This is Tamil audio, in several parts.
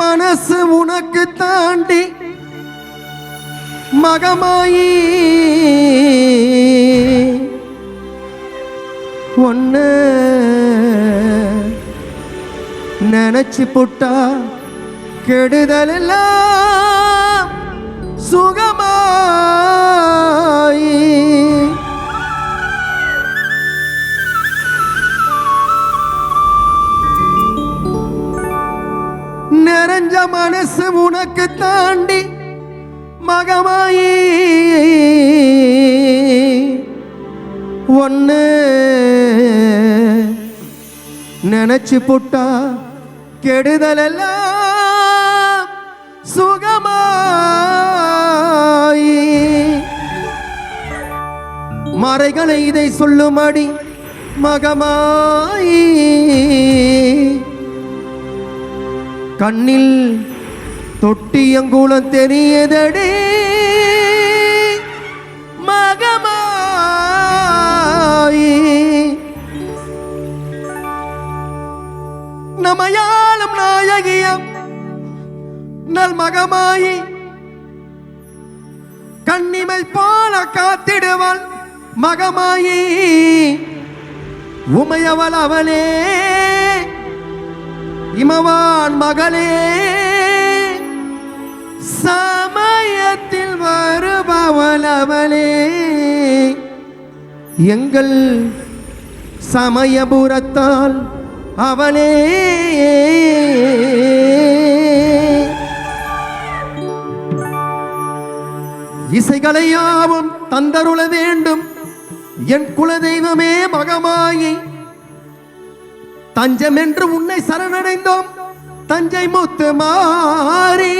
மனசு உனக்கு தாண்டி மகமாயி ஒன்ன நினைச்சு புட்டா கெடுதல் எல்லாம் சுகமாயி நிறைஞ்ச மனசு உனக்கு தாண்டி மகமாயி ஒன்னு நினைச்சு புட்டா கெடுதல் எல்லாம் சுகமாயி மறைகளை இதை சொல்லுமடி மகமாயி கண்ணில் தொட்டியங்குளம் தெரியதடி மகமாயி நமையாளும் நாயகியம் நல் மகமாயி கண்ணிமை போல காத்திடுவாள் மகமாயி உமையவள் அவளே இமவான் மகளே சமயத்தில் வருபவள் அவளே எங்கள் சமயபுரத்தால் அவளே இசைகளையாவும் தந்தருள வேண்டும் என் குலதெய்வமே மகமாயி தஞ்சம் என்று உன்னை சரணடைந்தோம் தஞ்சை முத்து மாறி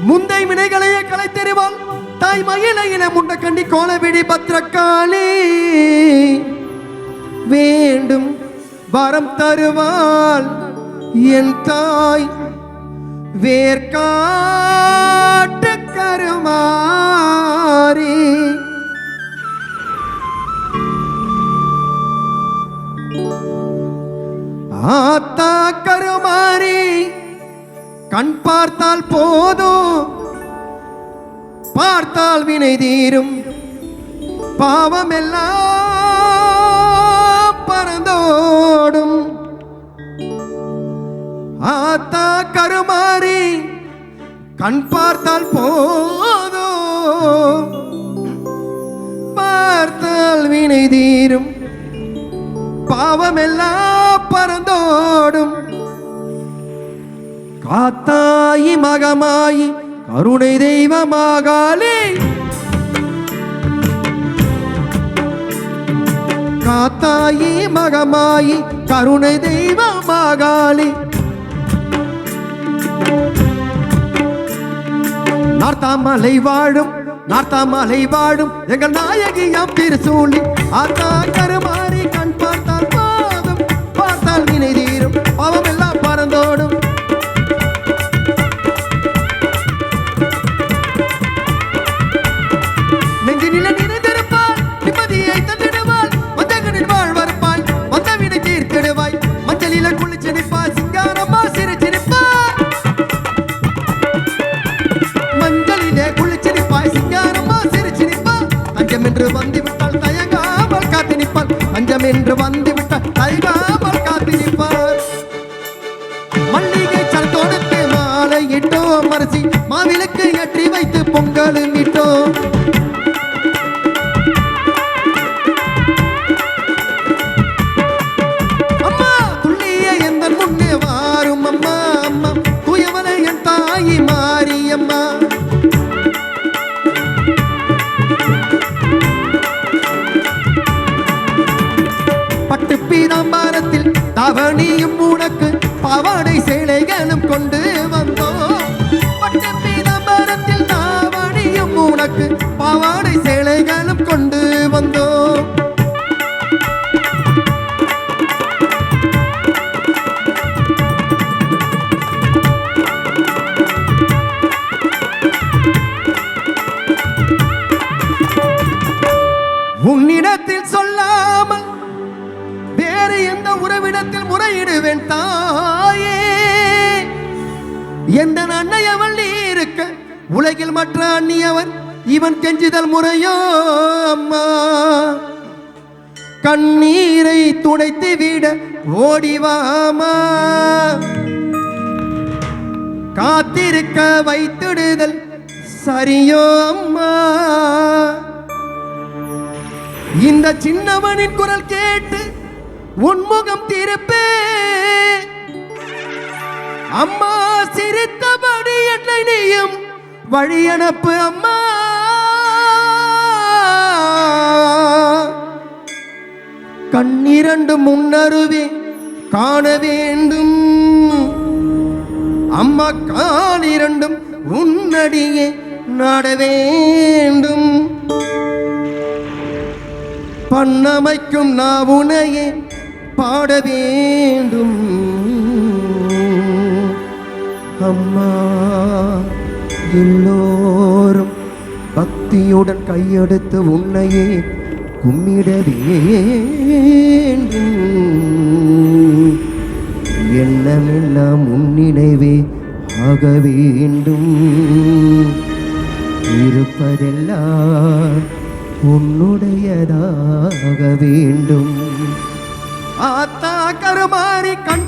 முந்தை வினைகளையே கலைத்தெறிவாள் தாய் மயிலையில முண்ட கண்டி கோலவிடி பத்திரக்காளி வேண்டும் வரம் தருவாள் என் தாய் வேர்காட்டு கருமாறி ஆத்தா கருமாறி கண் பார்த்தால் போதும் பார்த்தால் வினை தீரும் பாவம் எல்லாம் பறந்தோடும் ஆத்தா கருமாறி கண் பார்த்தால் போதும் பார்த்தால் வினை தீரும் பாவம் எல்லாம் பறந்தோடும் காத்தாயி மகமாயி கருணை தெய்வமாகாளி காத்தாயி மகமாயி கருணை தெய்வமாகாளி நார்த்தாமலை வாழும் எங்கள் நாயகியாம் திருசூலி ஆத்தா கருமாறி கண் பார்த்தால் போதும் பார்த்தால் வினை தீரும் பாவம் எல்லாம் பறந்தோடும் நெஞ்சினில நிறைந்திருப்பாள் நிம்மதியை தந்திடுவாள் வந்தகனின் வாழ்வறுப்பாள் வந்த வினை தீர்த்திடுவாய் மஞ்சளில குளிச்செடிப்பாள் சிங்காரம்மா சிரிச்சிருப்பாள் மஞ்சளிலே குளிச்செடிப்பாய் சிங்காரம்மா சிரிச்சிருப்பாள் அஞ்சம் என்று வந்துவிட்டால் தயங்காமல் காத்து நிற்பாள் அஞ்சம் என்று வந்துவிட்டால் தயங்காமல் காத்து நிற்பாள் மல்லிகை சல் தொடுத்து மாலை இட்டோம் அரிசி மாவிளக்கு ஏற்றி வைத்து பொங்கலும் இட்டோம் அம்மா துள்ளிய எந்த முன்னே வாரும் அம்மா அம்மா தூயவனை என் தாயி மாரியம்மா பட்டு பீதாம்பரத்தில் தவணியும் உனக்கு பாவாடை சேலைகளும் கொண்டு வந்தோம் பட்டு பீதாம்பரத்தில் தாவணியும் உனக்கு பாவாடை சேலைகளும் கொண்டு வந்தோம் உன்னிடத்தில் சொல்லாமல் வேறு எந்த உறவிடத்தில் முறையிடுவேன் தாயே எந்த அன்னையவள் நீ இருக்க உலகில் மற்ற அந்நியவன் இவன் கெஞ்சுதல் முறையோ அம்மா கண்ணீரை துடைத்து விட ஓடிவாமா காத்திருக்க வைத்திடுதல் சரியோ அம்மா இந்த சின்னவனின் குரல் கேட்டு உன்முகம் திருப்பே அம்மா சிரித்தபடி என்னை நீயும் வழி அனுப்பு அம்மா கண்ணிரண்டு முன்னருவே காண வேண்டும் அம்மா காலிரண்டும் உன்னடியே நாட வேண்டும் பண்ணமைக்கும் நாவுனையே பாட வேண்டும் அம்மா எல்லோரும் பக்தியுடன் கையெடுத்து உன்னையே கும்மிட வேண்டும் எண்ணமெல்லாம் உன்னினைவே ஆக வேண்டும் இருப்பதெல்லாம் உன்னுடையதாக வேண்டும் ஆத்தா கருமாறி கண்